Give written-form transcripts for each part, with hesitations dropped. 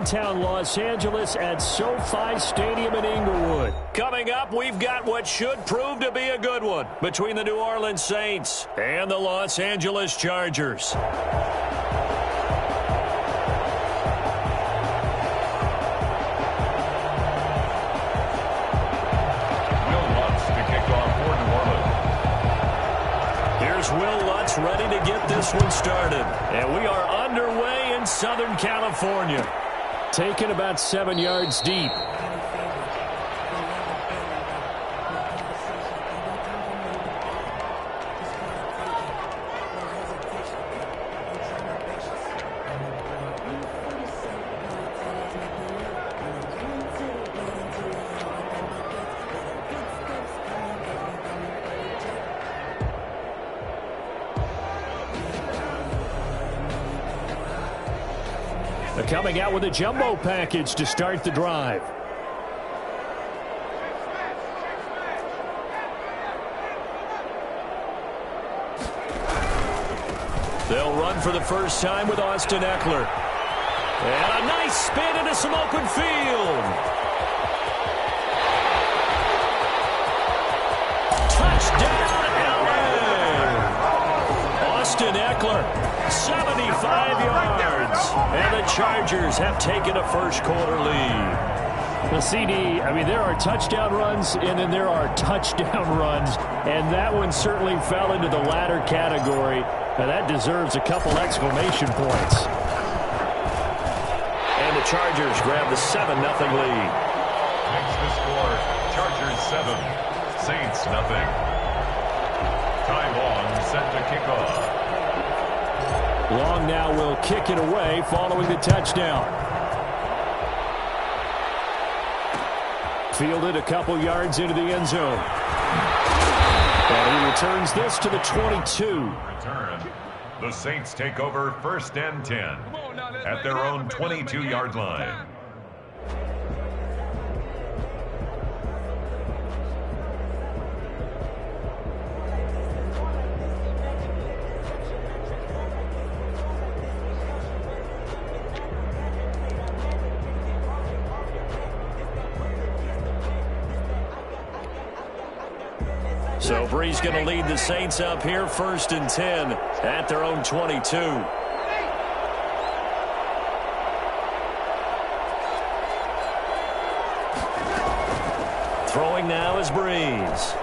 downtown Los Angeles at SoFi Stadium in Inglewood. Coming up, we've got what should prove to be a good one between the New Orleans Saints and the Los Angeles Chargers. Will Lutz ready to get this one started. And we are underway in Southern California. Taken about 7 yards deep. Coming out with a jumbo package to start the drive. They'll run for the first time with Austin Eckler. And a nice spin into some open field. Touchdown, LA! Austin Eckler, 75 yards. And the Chargers have taken a first-quarter lead. The CD, I mean, there are touchdown runs, and then there are touchdown runs. And that one certainly fell into the latter category. Now, that deserves a couple exclamation points. And the Chargers grab the 7-0 lead. Makes the score, Chargers 7, Saints 0. Ty Long set to kick off. Long now will kick it away following the touchdown. Fielded a couple yards into the end zone. And he returns this to the 22. Return. The Saints take over 1st and 10 at their own 22-yard line. So Brees going to lead the Saints up here 1st and 10 at their own 22. Throwing now is Brees.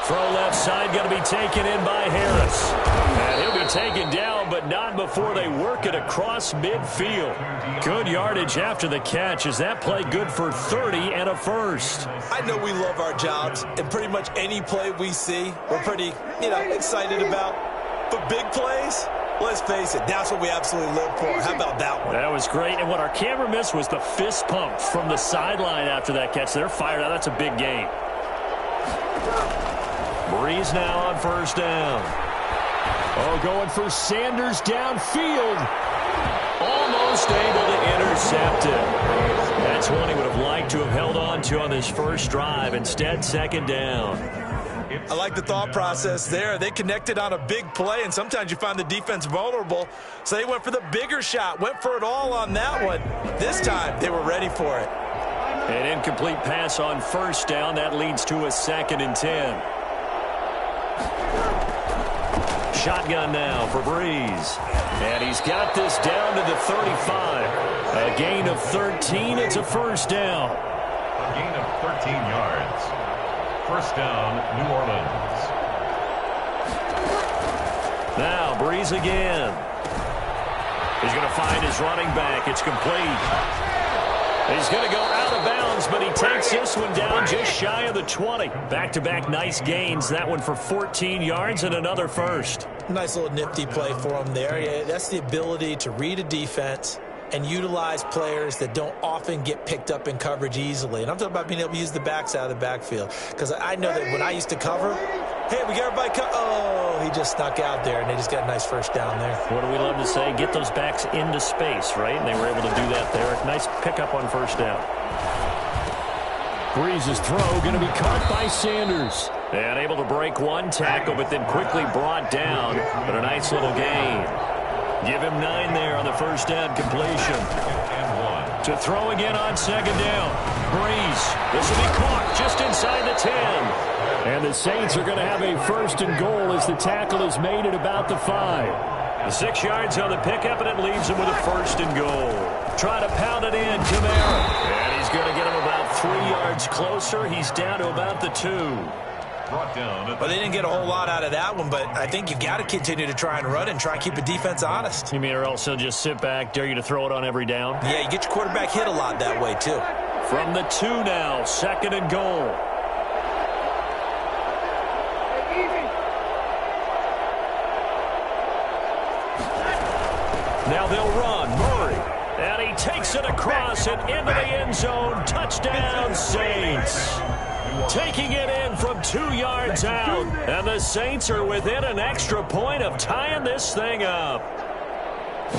Throw left side going to be taken in by Harris. And he'll be taken down, but not before they work it across midfield. Good yardage after the catch. Is that play good for 30 and a first? I know we love our jobs, and pretty much any play we see, we're pretty, excited about. But big plays, let's face it, that's what we absolutely live for. How about that one? That was great. And what our camera missed was the fist pump from the sideline after that catch. They're fired out. That's a big gain. Brees now on 1st down. Oh, going for Sanders downfield. Almost able to intercept it. That's one he would have liked to have held on to on this first drive. Instead, 2nd down. I like the thought process there. They connected on a big play, and sometimes you find the defense vulnerable. So they went for the bigger shot, went for it all on that one. This time, they were ready for it. An incomplete pass on 1st down. That leads to a 2nd and 10. Shotgun now for Brees. And he's got this down to the 35. A gain of 13. It's a 1st down. A gain of 13 yards. 1st down, New Orleans. Now Brees again. He's going to find his running back. It's complete. He's going to go out of bounds, but he takes this one down just shy of the 20. Back-to-back nice gains. That one for 14 yards and another first. Nice little nifty play for him there. Yeah, that's the ability to read a defense and utilize players that don't often get picked up in coverage easily. And I'm talking about being able to use the backs out of the backfield. Because I know that when I used to cover, hey, we got everybody oh, he just snuck out there, and they just got a nice 1st down there. What do we love to say? Get those backs into space, right? And they were able to do that there. Nice pickup on 1st down. Brees' throw going to be caught by Sanders. And able to break one tackle, but then quickly brought down. But a nice little gain. Give him 9 there on the first down completion. To throw again on second down. Breeze. This will be caught just inside the 10. And the Saints are going to have a first and goal as the tackle is made at about the 5. The 6 yards on the pickup, and it leaves him with a first and goal. Try to pound it in, Kamara. And he's going to get him about 3 yards closer. He's down to about the 2. Well, they didn't get a whole lot out of that one, but I think you've got to continue to try and run and try and keep the defense honest. You mean, or else they'll just sit back, dare you to throw it on every down? Yeah, you get your quarterback hit a lot that way, too. From the 2 now, second and goal. Now they'll run. Murray. And he takes it across and into the end zone. Touchdown, Saints. Taking it in from 2 yards out. And the Saints are within an extra point of tying this thing up.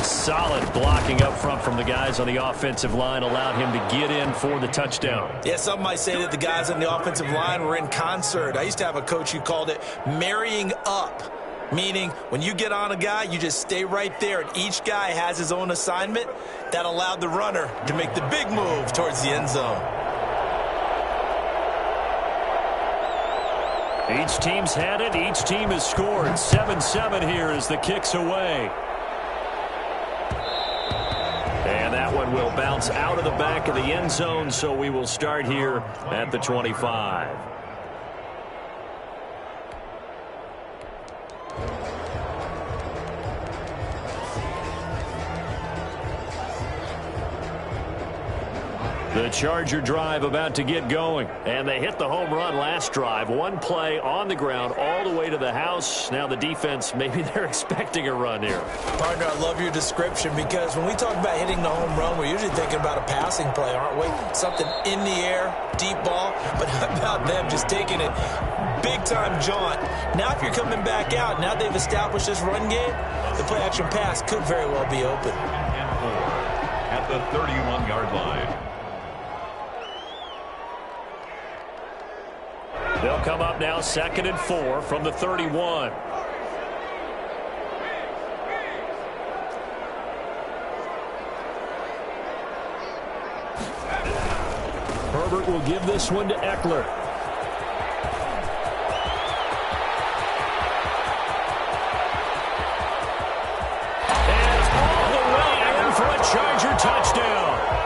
Solid blocking up front from the guys on the offensive line allowed him to get in for the touchdown. Yeah, some might say that the guys on the offensive line were in concert. I used to have a coach who called it marrying up, meaning when you get on a guy, you just stay right there, and each guy has his own assignment. That allowed the runner to make the big move towards the end zone. Each team's had it. Each team has scored. 7-7 here as the kick's away. And that one will bounce out of the back of the end zone, so we will start here at the 25. The Charger drive about to get going. And they hit the home run last drive. One play on the ground all the way to the house. Now the defense, maybe they're expecting a run here. Partner, I love your description because when we talk about hitting the home run, we're usually thinking about a passing play, aren't we? Something in the air, deep ball. But how about them just taking it big-time jaunt? Now if you're coming back out, now they've established this run game, the play-action pass could very well be open. At the 31-yard line. They'll come up now 2nd and 4 from the 31. Herbert will give this one to Eckler. And all the way in for a Charger touchdown.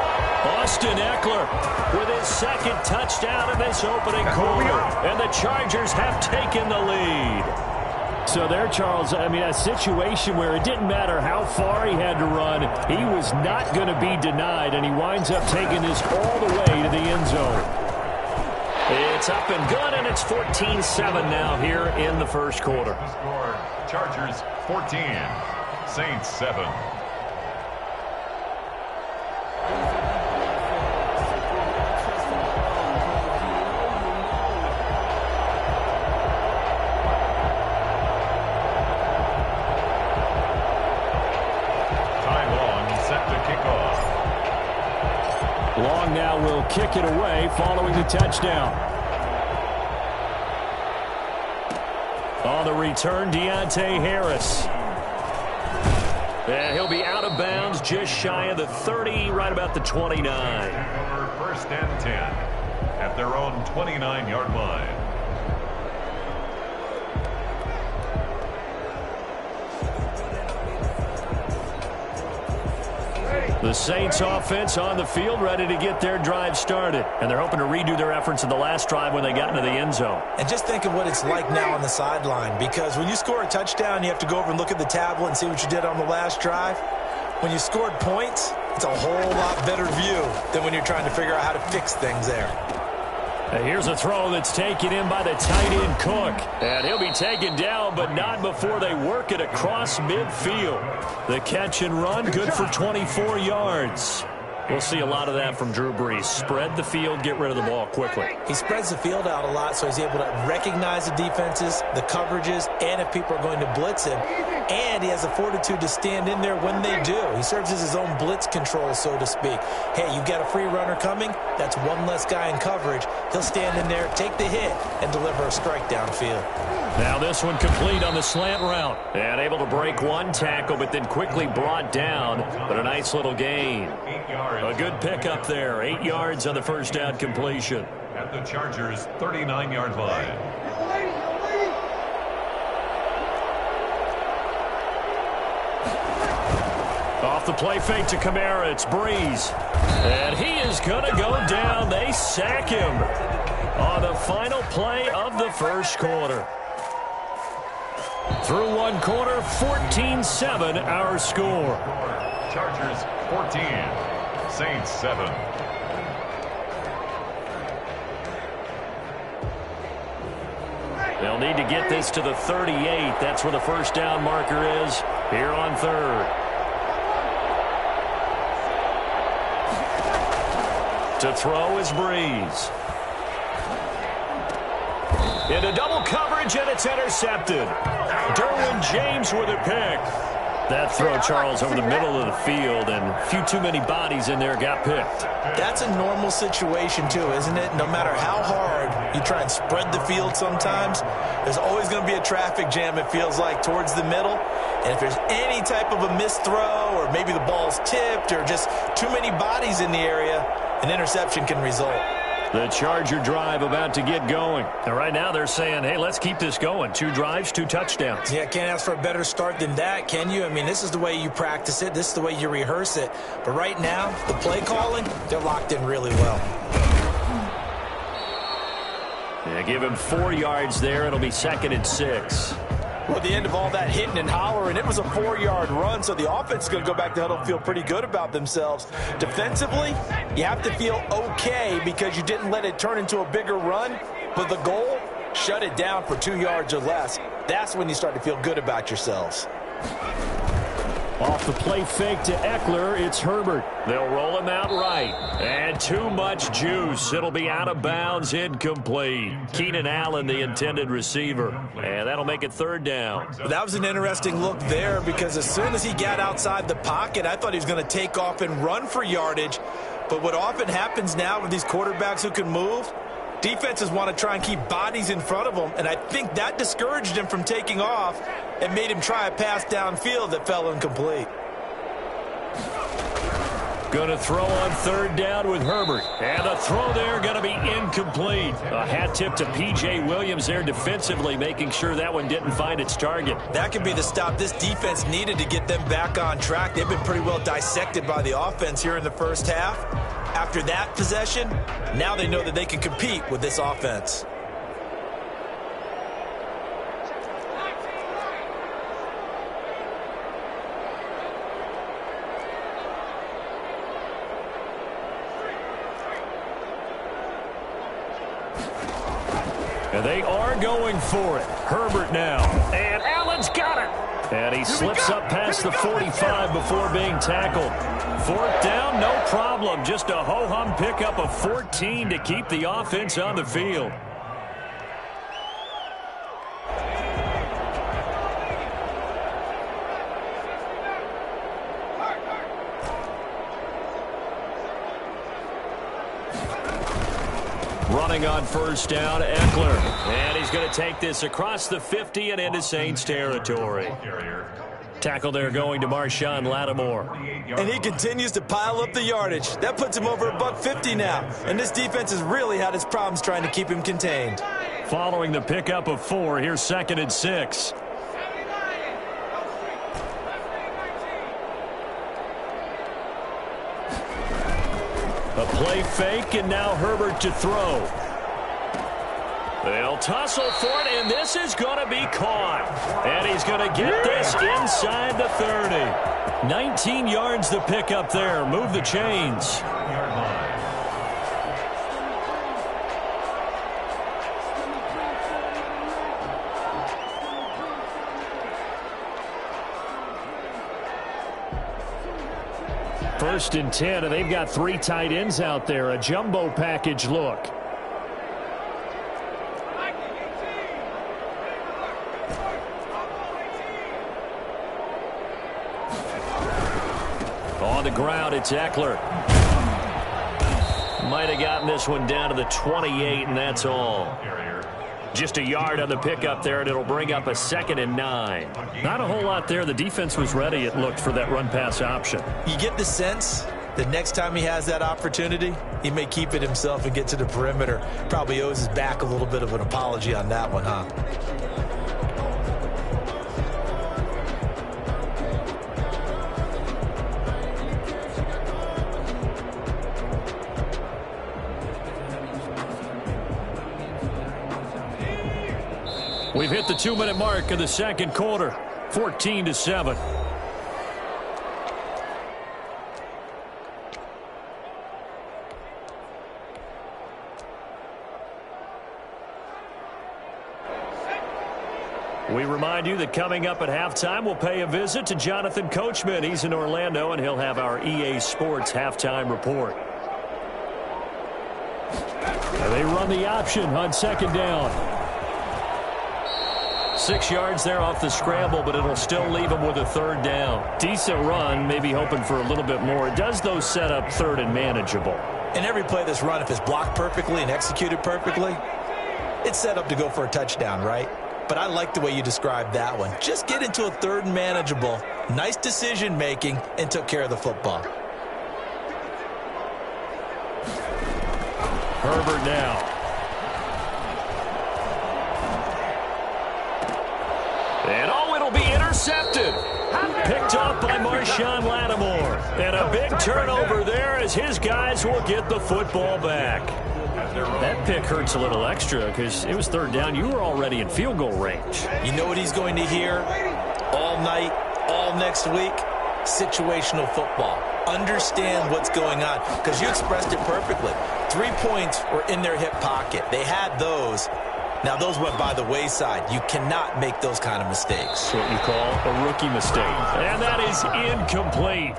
Austin Eckler with his 2nd touchdown in this opening quarter. And the Chargers have taken the lead. So there, Charles, I mean, a situation where it didn't matter how far he had to run, he was not going to be denied, and he winds up taking this all the way to the end zone. It's up and good, and it's 14-7 now here in the first quarter. The score, Chargers 14, Saints 7. Long now will kick it away following the touchdown. On the return, Deontay Harris. And he'll be out of bounds just shy of the 30, right about the 29. Over 1st and 10 at their own 29-yard line. The Saints offense on the field ready to get their drive started. And they're hoping to redo their efforts in the last drive when they got into the end zone. And just think of what it's like now on the sideline, because when you score a touchdown, you have to go over and look at the tablet and see what you did on the last drive. When you scored points, it's a whole lot better view than when you're trying to figure out how to fix things there. And here's a throw that's taken in by the tight end Cook. And he'll be taken down, but not before they work it across midfield. The catch and run, good for 24 yards. We'll see a lot of that from Drew Brees. Spread the field, get rid of the ball quickly. He spreads the field out a lot, so he's able to recognize the defenses, the coverages, and if people are going to blitz him. And he has the fortitude to stand in there when they do. He serves as his own blitz control, so to speak. Hey, you've got a free runner coming. That's one less guy in coverage. He'll stand in there, take the hit, and deliver a strike downfield. Now this one complete on the slant route. And able to break one tackle, but then quickly brought down. But a nice little gain. A good pickup there. 8 yards on the first down completion. At the Chargers' 39-yard line. Off the play fake to Kamara, it's Brees. And he is going to go down. They sack him on the final play of the first quarter. Through one quarter, 14-7 our score. Chargers 14, Saints 7. They'll need to get this to the 38. That's where the first down marker is here on third. To throw is Brees. Into double coverage, and it's intercepted. Derwin James with a pick. That throw, Charles, over the middle of the field, and a few too many bodies in there got picked. That's a normal situation, too, isn't it? No matter how hard you try and spread the field sometimes, there's always going to be a traffic jam, it feels like, towards the middle. And if there's any type of a missed throw, or maybe the ball's tipped, or just too many bodies in the area, an interception can result. The Charger drive about to get going. And right now they're saying, hey, let's keep this going. 2 drives, 2 touchdowns. Yeah, can't ask for a better start than that, can you? I mean, this is the way you practice it. This is the way you rehearse it. But right now, the play calling, they're locked in really well. Yeah, give him 4 yards there. It'll be 2nd and 6. Well, at the end of all that hitting and hollering, it was a 4-yard run, so the offense is going to go back to huddle and feel pretty good about themselves. Defensively, you have to feel okay because you didn't let it turn into a bigger run, but the goal, shut it down for 2 yards or less. That's when you start to feel good about yourselves. Off the play fake to Eckler, it's Herbert. They'll roll him out right. And too much juice. It'll be out of bounds, incomplete. Keenan Allen, the intended receiver. And that'll make it 3rd down. That was an interesting look there because as soon as he got outside the pocket, I thought he was going to take off and run for yardage. But what often happens now with these quarterbacks who can move, defenses want to try and keep bodies in front of them, and I think that discouraged him from taking off and made him try a pass downfield that fell incomplete. Going to throw on 3rd down with Herbert. And the throw there going to be incomplete. A hat tip to P.J. Williams there defensively, making sure that one didn't find its target. That could be the stop this defense needed to get them back on track. They've been pretty well dissected by the offense here in the first half. After that possession, now they know that they can compete with this offense. And they are going for it. Herbert now. And Allen's got it. And he slips up past the 45 before being tackled. 4th down, no problem. Just a ho-hum pickup of 14 to keep the offense on the field. Running on 1st down, Eckler. And he's going to take this across the 50 and into Saints territory. Tackle there going to Marshawn Lattimore. And he continues to pile up the yardage. That puts him over $150 now. And this defense has really had its problems trying to keep him contained. Following the pickup of 4, here's 2nd and 6. A play fake, and now Herbert to throw. They'll tussle for it, and this is going to be caught. And he's going to get this inside the 30. 19 yards the pickup there. Move the chains. 1st and 10, and they've got 3 tight ends out there. A jumbo package look. On the ground, it's Eckler. Might have gotten this one down to the 28, and that's all. Just a yard on the pickup there, and it'll bring up a 2nd and 9. Not a whole lot there. The defense was ready, it looked, for that run-pass option. You get the sense that next time he has that opportunity, he may keep it himself and get to the perimeter. Probably owes his back a little bit of an apology on that one, huh? We've hit the 2-minute mark of the 2nd quarter, 14-7. We remind you that coming up at halftime, we'll pay a visit to Jonathan Coachman. He's in Orlando, and he'll have our EA Sports halftime report. And they run the option on 2nd down. 6 yards there off the scramble, but it'll still leave him with a 3rd down. Decent run, maybe hoping for a little bit more. It does, though, set up 3rd and manageable. And every play that's run, if it's blocked perfectly and executed perfectly, it's set up to go for a touchdown, right? But I like the way you described that one. Just get into a 3rd and manageable, nice decision-making, and took care of the football. Herbert now. And it'll be intercepted. Picked up by Marshawn Lattimore. And a big turnover there as his guys will get the football back. That pick hurts a little extra because it was 3rd down. You were already in field goal range. You know what he's going to hear all night, all next week? Situational football. Understand what's going on, because you expressed it perfectly. 3 points were in their hip pocket. They had those. Now, those went by the wayside. You cannot make those kind of mistakes. What you call a rookie mistake. And that is incomplete.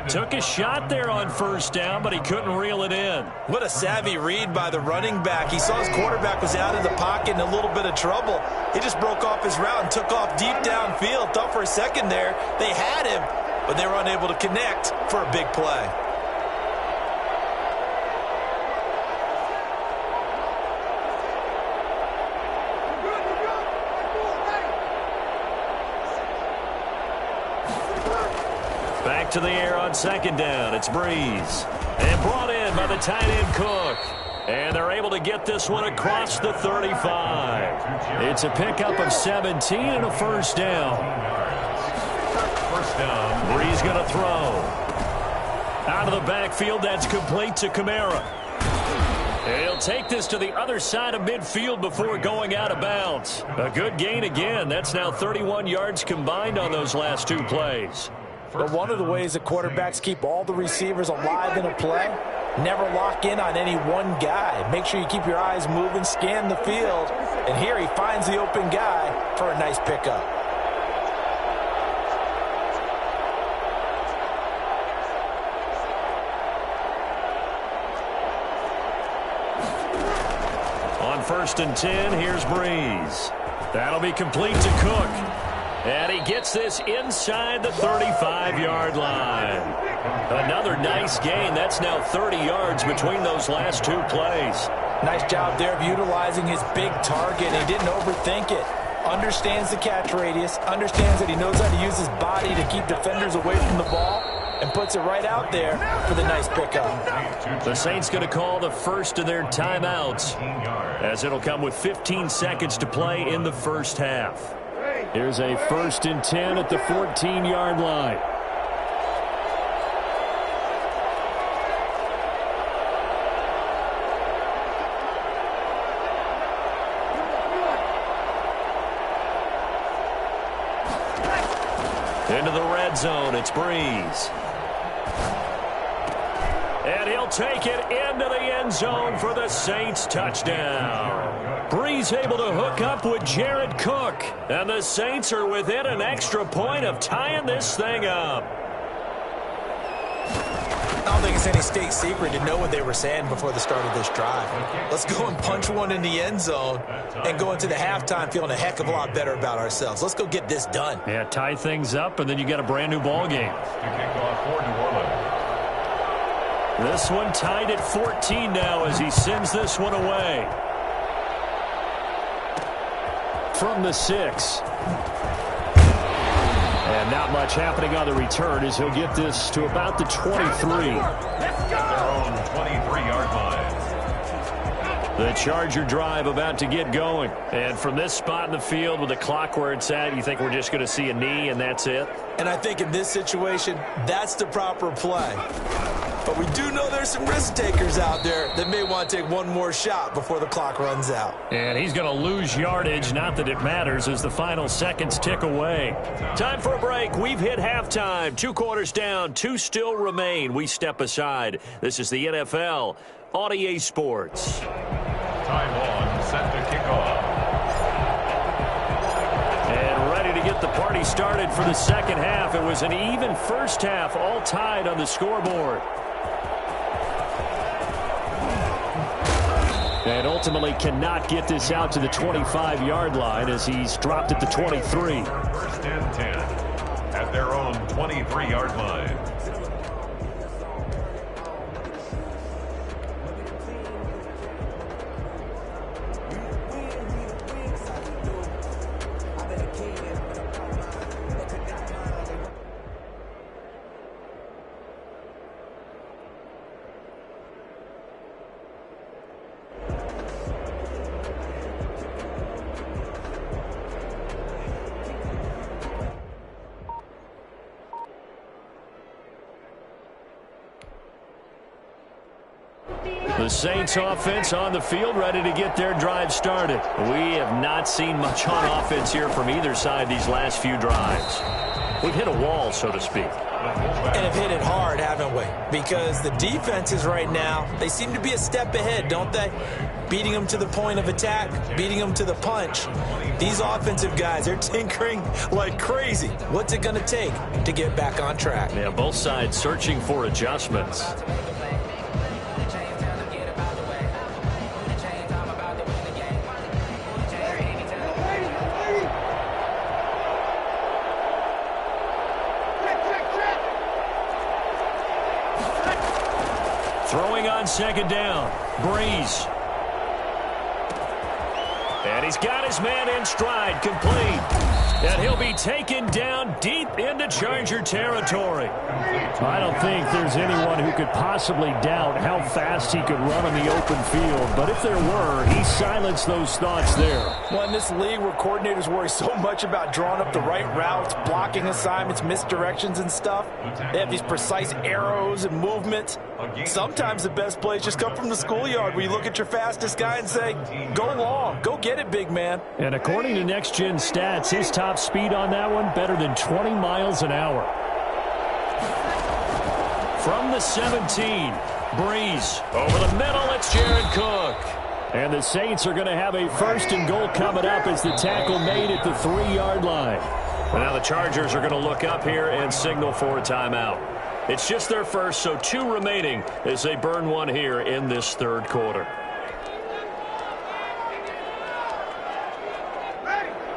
Took a shot there on 1st down, but he couldn't reel it in. What a savvy read by the running back. He saw his quarterback was out of the pocket in a little bit of trouble. He just broke off his route and took off deep downfield. Thought for a second there they had him, but they were unable to connect for a big play. Back to the air on 2nd down. It's Breeze. And brought in by the tight end Cook. And they're able to get this one across the 35. It's a pickup of 17 and a 1st down. Breeze going to throw. Out of the backfield, that's complete to Kamara. And he'll take this to the other side of midfield before going out of bounds. A good gain again. That's now 31 yards combined on those last 2 plays. But one of the ways that quarterbacks keep all the receivers alive in a play, never lock in on any one guy. Make sure you keep your eyes moving, scan the field, and here he finds the open guy for a nice pickup. On 1st and 10, here's Breeze. That'll be complete to Cook. And he gets this inside the 35-yard line. Another nice gain. That's now 30 yards between those last 2 plays. Nice job there of utilizing his big target. He didn't overthink it. Understands the catch radius. Understands that he knows how to use his body to keep defenders away from the ball. And puts it right out there for the nice pickup. The Saints going to call the first of their timeouts, as it'll come with 15 seconds to play in the 1st half. Here's a 1st and 10 at the 14-yard line. Into the red zone, it's Breeze. And he'll take it into the end zone for the Saints touchdown. Breeze able to hook up with Jared Cook. And the Saints are within an extra point of tying this thing up. think it's any state secret to know what they were saying before the start of this drive. Let's go and punch one in the end zone and go into the halftime feeling a heck of a lot better about ourselves. Let's go get this done. Yeah, tie things up, and then you got a brand-new ball game. This one tied at 14 now as he sends this one away. From the 6. And not much happening on the return as he'll get this to about the 23. Their own 23-yard line. The Charger drive about to get going. And from this spot in the field with the clock where it's at, you think we're just going to see a knee and that's it? And I think in this situation, that's the proper play. But we do know there's some risk takers out there that may want to take one more shot before the clock runs out. And he's going to lose yardage, not that it matters, as the final seconds tick away. Time for a break. We've hit halftime. 2 quarters down, 2 still remain. We step aside. This is the NFL on EA Sports. Time on, set to kick off. And ready to get the party started for the second half. It was an even first half, all tied on the scoreboard. And ultimately cannot get this out to the 25-yard line as he's dropped at the 23. First and 10 at their own 23-yard line. The Saints offense on the field, ready to get their drive started. We have not seen much on offense here from either side these last few drives. We've hit a wall, so to speak. And have hit it hard, haven't we? Because the defenses right now, they seem to be a step ahead, don't they? Beating them to the point of attack, beating them to the punch. These offensive guys, they're tinkering like crazy. What's it going to take to get back on track? Yeah, both sides searching for adjustments. Throwing on second down. Breeze. And he's got his man in stride, complete. And he'll be taken down deep into Charger territory. I don't think there's anyone who could possibly doubt how fast he could run on the open field. But if there were, he silenced those thoughts there. Well, in this league where coordinators worry so much about drawing up the right routes, blocking assignments, misdirections and stuff, they have these precise arrows and movements. Sometimes the best plays just come from the schoolyard where you look at your fastest guy and say, go long, go get it, big man. And according to Next Gen Stats, his top speed on that one, better than 20 miles an hour. From the 17, Breeze. Over the middle, it's Jared Cook. And the Saints are going to have a first and goal coming up as the tackle made at the 3-yard line. Well, now the Chargers are going to look up here and signal for a timeout. It's just their first, so 2 remaining as they burn one here in this third quarter.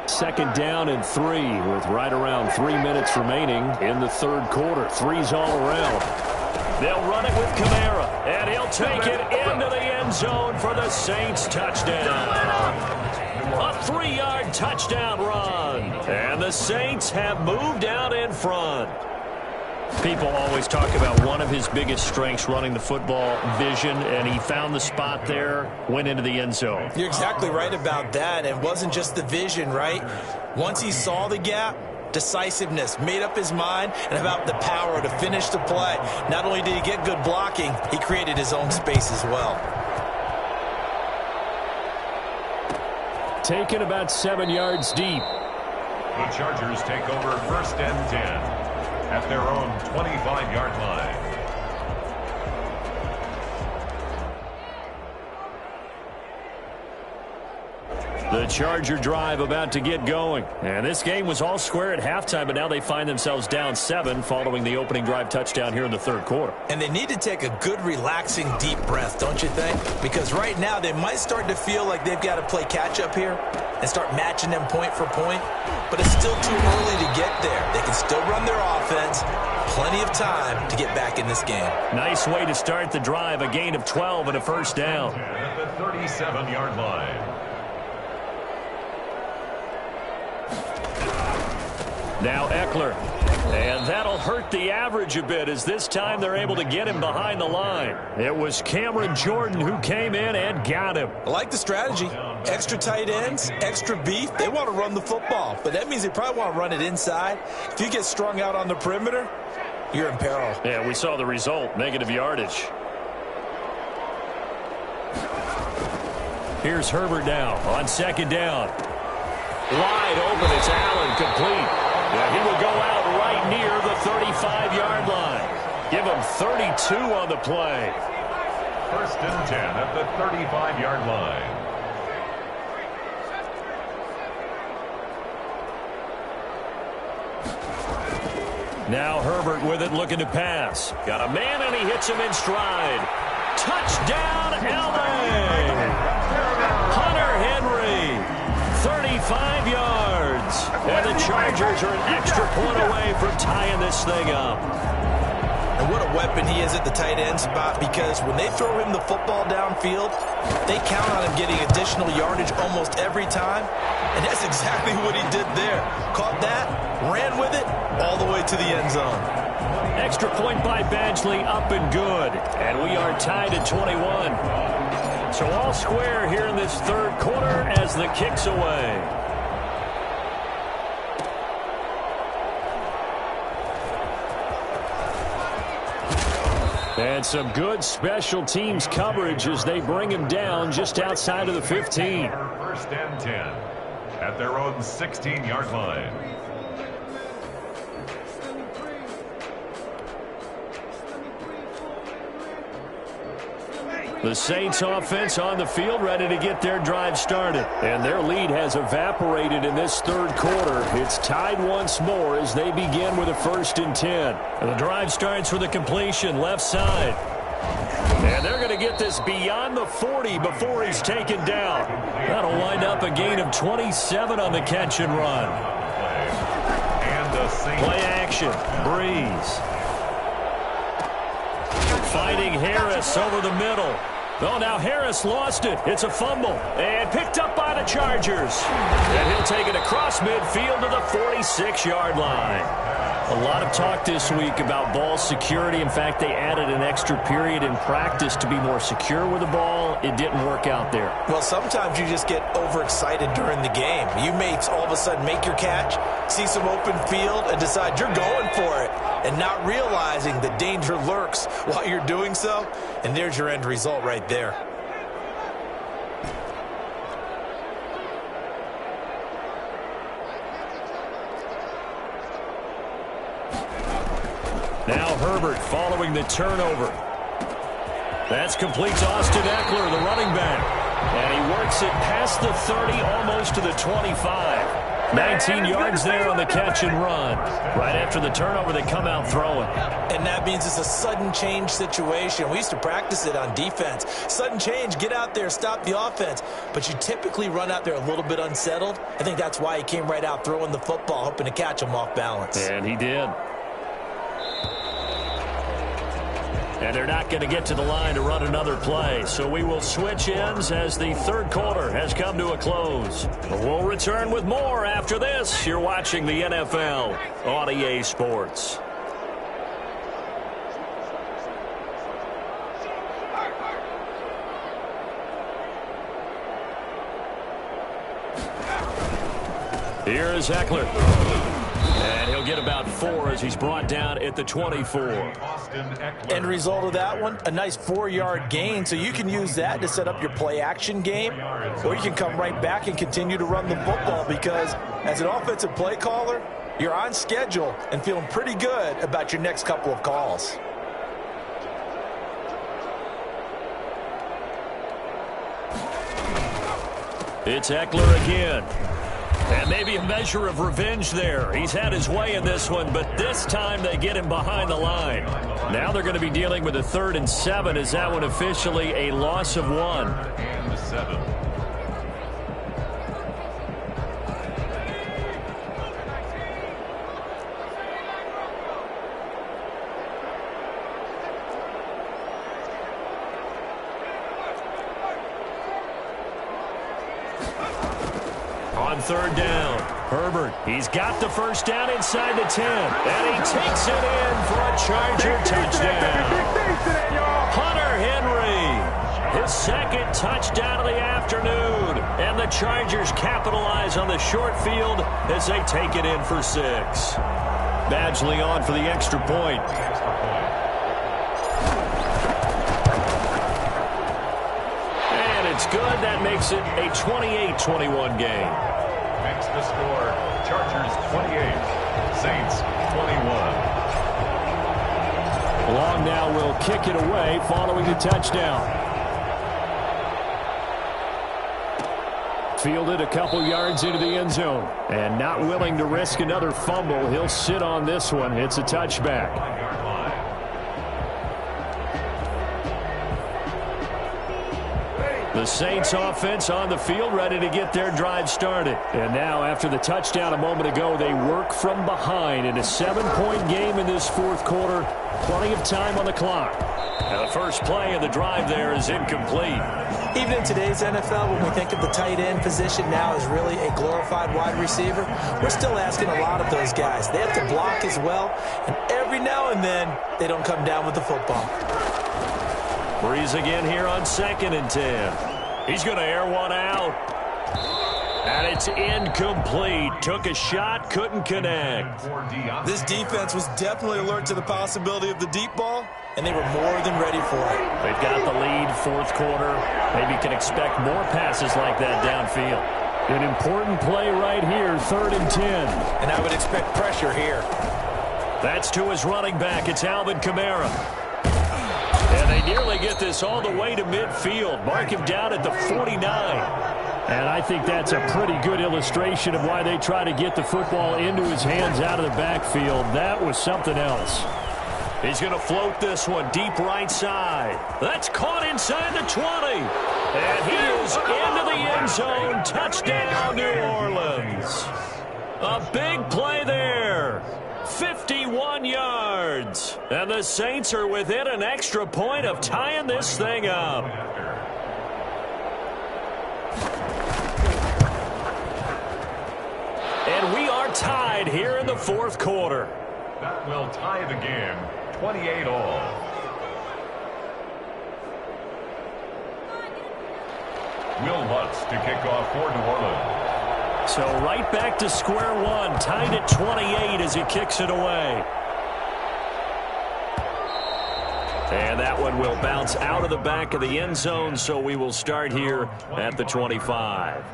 Second down and 3 with right around 3 minutes remaining in the third quarter. 3's all around. They'll run it with Kamara, and he'll take it into the end zone for the Saints touchdown. A 3-yard touchdown run, and the Saints have moved out in front. People always talk about one of his biggest strengths, running the football, vision, and he found the spot there, went into the end zone. You're exactly right about that. It wasn't just the vision, right? Once he saw the gap, decisiveness, made up his mind, and about the power to finish the play. Not only did he get good blocking, he created his own space as well. Taken about 7 yards deep. The Chargers take over first and 10 at their own 25-yard line. The Charger drive about to get going. And this game was all square at halftime, but now they find themselves down 7 following the opening drive touchdown here in the third quarter. And they need to take a good, relaxing, deep breath, don't you think? Because right now they might start to feel like they've got to play catch-up here and start matching them point for point. But it's still too early to get there. They can still run their offense. Plenty of time to get back in this game. Nice way to start the drive. A gain of 12 and a first down. At the 37-yard line. Now Eckler. And that'll hurt the average a bit as this time they're able to get him behind the line. It was Cameron Jordan who came in and got him. I like the strategy. Extra tight ends, extra beef. They want to run the football, but that means they probably want to run it inside. If you get strung out on the perimeter, you're in peril. Yeah, we saw the result, negative yardage. Here's Herbert now on second down. Wide open, it's Allen, complete. Yeah, he will go out right near the 35-yard line. Give him 32 on the play. First and 10 at the 35-yard line. Now Herbert with it, looking to pass. Got a man, and he hits him in stride. Touchdown, L.A. Hunter Henry, 35 yards. And the Chargers are an extra point away from tying this thing up. And what a weapon he is at the tight end spot, because when they throw him the football downfield, they count on him getting additional yardage almost every time. And that's exactly what he did there. Caught that, ran with it, all the way to the end zone. Extra point by Badgley, up and good. And we are tied at 21. So all square here in this third quarter as the kick's away. And some good special teams coverage as they bring him down just outside of the 15. First and 10 at their own 16-yard line. The Saints offense on the field, ready to get their drive started. And their lead has evaporated in this third quarter. It's tied once more as they begin with a first and 10. And the drive starts with a completion left side. And they're going to get this beyond the 40 before he's taken down. That'll wind up a gain of 27 on the catch and run. And the Saints. Play action. Breeze. Fighting Harris over the middle. Oh, now Harris lost it. It's a fumble. And picked up by the Chargers. And he'll take it across midfield to the 46-yard line. A lot of talk this week about ball security. In fact, they added an extra period in practice to be more secure with the ball. It didn't work out there. Well, sometimes you just get overexcited during the game. You may all of a sudden make your catch, see some open field, and decide you're going for it, and not realizing the danger lurks while you're doing so. And there's your end result right there. Now Herbert following the turnover. That's complete to Austin Eckler, the running back. And he works it past the 30, almost to the 25. 19 yards there on the catch and run. Right after the turnover, they come out throwing. And that means it's a sudden change situation. We used to practice it on defense. Sudden change, get out there, stop the offense. But you typically run out there a little bit unsettled. I think that's why he came right out throwing the football, hoping to catch him off balance. And he did. And they're not going to get to the line to run another play. So we will switch ends as the third quarter has come to a close. We'll return with more after this. You're watching the NFL on EA Sports. Here is Eckler. And he'll get about 4 as he's brought down at the 24. End result of that one, a nice 4-yard gain. So you can use that to set up your play action game, or you can come right back and continue to run the football, because as an offensive play caller, you're on schedule and feeling pretty good about your next couple of calls. It's Eckler again. And maybe a measure of revenge there. He's had his way in this one, but this time they get him behind the line. Now they're going to be dealing with a 3rd and 7. Is that one officially a loss of 1? And 7. On 3rd down, Herbert, he's got the first down inside the 10, and he takes it in for a Charger touchdown. Hunter Henry, his 2nd touchdown of the afternoon, and the Chargers capitalize on the short field as they take it in for 6. Badgley on for the extra point. And it's good. That makes it a 28-21 game. Makes the score Chargers 28, Saints 21. Long now will kick it away following the touchdown. Fielded a couple yards into the end zone. And not willing to risk another fumble. He'll sit on this one. It's a touchback. The Saints offense on the field, ready to get their drive started. And now, after the touchdown a moment ago, they work from behind in a 7-point game in this 4th quarter. Plenty of time on the clock. And the first play of the drive there is incomplete. Even in today's NFL, when we think of the tight end position now as really a glorified wide receiver, we're still asking a lot of those guys. They have to block as well, and every now and then, they don't come down with the football. Breeze again here on 2nd and 10. He's going to air one out. And it's incomplete. Took a shot, couldn't connect. This defense was definitely alert to the possibility of the deep ball, and they were more than ready for it. They've got the lead, 4th quarter. Maybe can expect more passes like that downfield. An important play right here, 3rd and 10. And I would expect pressure here. That's to his running back. It's Alvin Kamara. And they nearly get this all the way to midfield. Mark him down at the 49. And I think that's a pretty good illustration of why they try to get the football into his hands out of the backfield. That was something else. He's going to float this one deep right side. That's caught inside the 20. And he is into the end zone. Touchdown, New Orleans. A big play there. 51 yards. And the Saints are within an extra point of tying this thing up. And we are tied here in the 4th quarter. That will tie the game, 28 all. Will Lutz to kick off for New Orleans. So right back to square one, tied at 28 as he kicks it away. And that one will bounce out of the back of the end zone, so we will start here at the 25.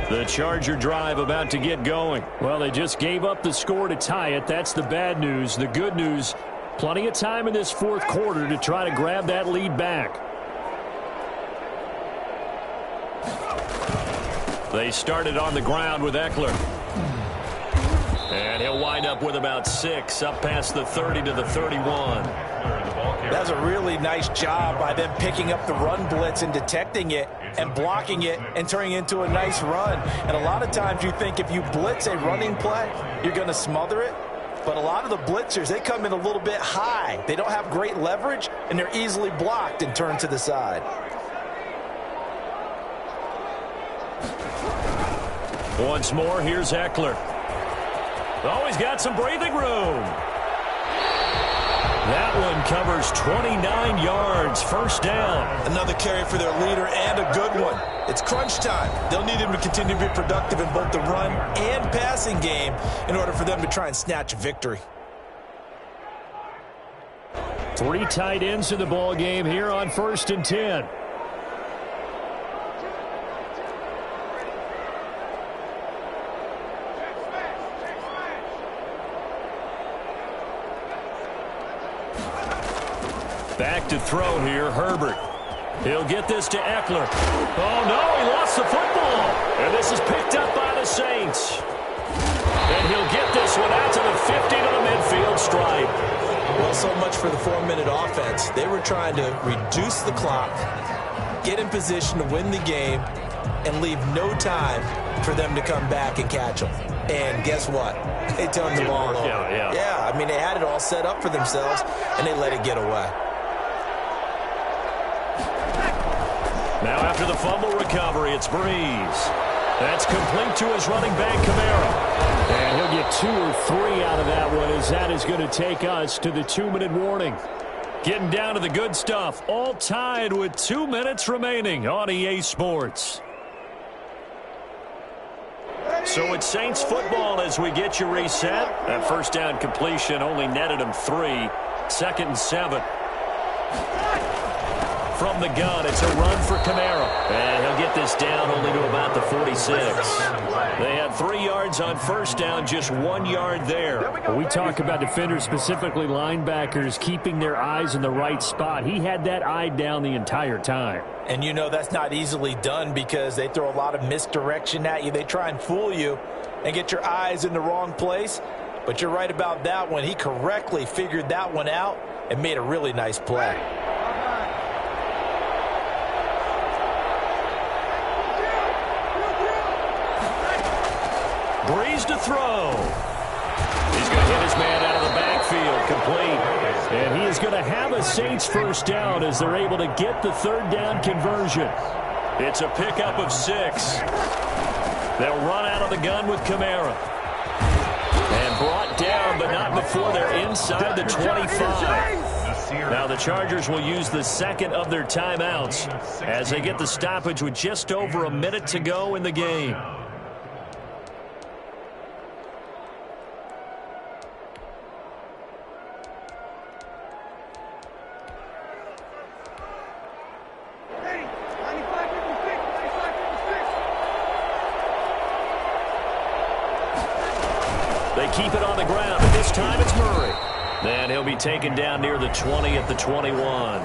The Charger drive about to get going. Well, they just gave up the score to tie it. That's the bad news. The good news, plenty of time in this 4th quarter to try to grab that lead back. They started on the ground with Eckler. And he'll wind up with about 6, up past the 30 to the 31. That's a really nice job by them picking up the run blitz and detecting it and blocking it and turning it into a nice run. And a lot of times you think if you blitz a running play, you're going to smother it. But a lot of the blitzers, they come in a little bit high. They don't have great leverage, and they're easily blocked and turned to the side. Once more, here's Eckler. Oh, he's got some breathing room. That one covers 29 yards, first down. Another carry for their leader and a good one. It's crunch time. They'll need him to continue to be productive in both the run and passing game in order for them to try and snatch a victory. 3 tight ends in the ball game here on 1st and 10. Back to throw here, Herbert. He'll get this to Eckler. Oh, no, he lost the football. And this is picked up by the Saints. And he'll get this one out to the 50 to the midfield stripe. Well, so much for the 4-minute offense. They were trying to reduce the clock, get in position to win the game, and leave no time for them to come back and catch them. And guess what? They turned the ball over. Yeah, I mean, they had it all set up for themselves, and they let it get away. Now after the fumble recovery, it's Breeze. That's complete to his running back, Kamara. And he'll get 2 or 3 out of that one, as that is going to take us to the 2-minute warning. Getting down to the good stuff, all tied with 2 minutes remaining on EA Sports. So it's Saints football as we get you reset. That first down completion only netted him 3. 2nd and 7. From the gun, it's a run for Kamara. And he'll get this down only to about the 46. They had 3 yards on first down, just 1 yard there. When we talk about defenders, specifically linebackers, keeping their eyes in the right spot. He had that eye down the entire time. And you know that's not easily done because they throw a lot of misdirection at you. They try and fool you and get your eyes in the wrong place. But you're right about that one. He correctly figured that one out and made a really nice play. Breeze to throw. He's going to hit his man out of the backfield, complete. And he is going to have a Saints first down as they're able to get the 3rd down conversion. It's a pickup of 6. They'll run out of the gun with Kamara. And brought down, but not before they're inside the 25. Now the Chargers will use the 2nd of their timeouts as they get the stoppage with just over a minute to go in the game. They keep it on the ground, and this time it's Murray. Then he'll be taken down near the 20 at the 21.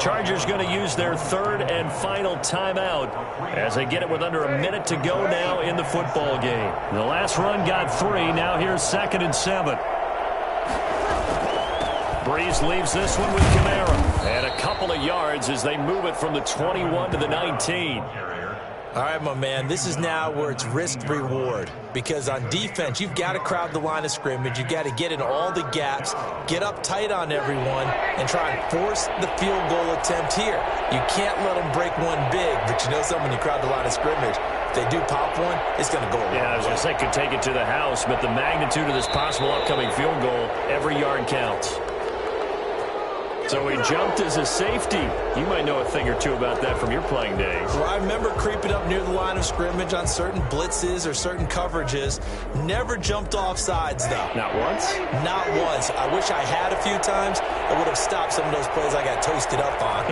Chargers going to use their 3rd and final timeout as they get it with under a minute to go now in the football game. The last run got 3. Now here's 2nd and 7. Breeze leaves this one with Kamara. And a couple of yards as they move it from the 21 to the 19. All right, my man, this is now where it's risk-reward because on defense, you've got to crowd the line of scrimmage. You've got to get in all the gaps, get up tight on everyone, and try and force the field goal attempt here. You can't let them break one big, but you know something, when you crowd the line of scrimmage, if they do pop one, it's going to go away. Yeah, I was going to say could take it to the house, but the magnitude of this possible upcoming field goal, every yard counts. So he jumped as a safety. You might know a thing or two about that from your playing days. Well, I remember creeping up near the line of scrimmage on certain blitzes or certain coverages. Never jumped off sides, though. Not once? Not once. I wish I had a few times. I would have stopped some of those plays I got toasted up on.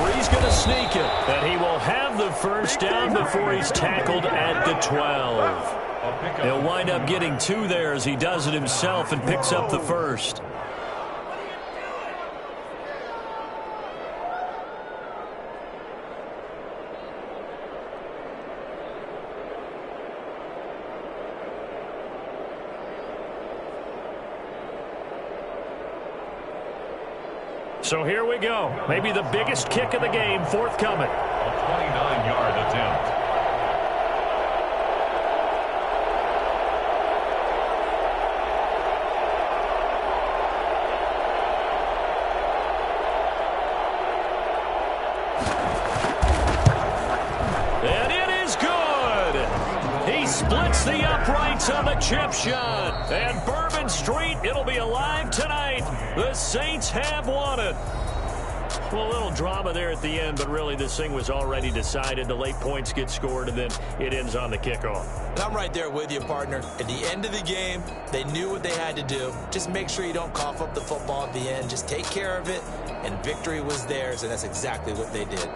Breeze going to sneak it. And he will have the first down before he's tackled at the 12. He'll wind up getting 2 there as he does it himself and picks up the first. So here we go. Maybe the biggest kick of the game forthcoming. A 29-yard attempt. And it is good. He splits the uprights on the chip shot. And Bourbon Street, it'll be alive tonight. The Saints have won it. Well, a little drama there at the end, but really this thing was already decided. The late points get scored, and then it ends on the kickoff. And I'm right there with you, partner. At the end of the game, they knew what they had to do. Just make sure you don't cough up the football at the end. Just take care of it, and victory was theirs, and that's exactly what they did.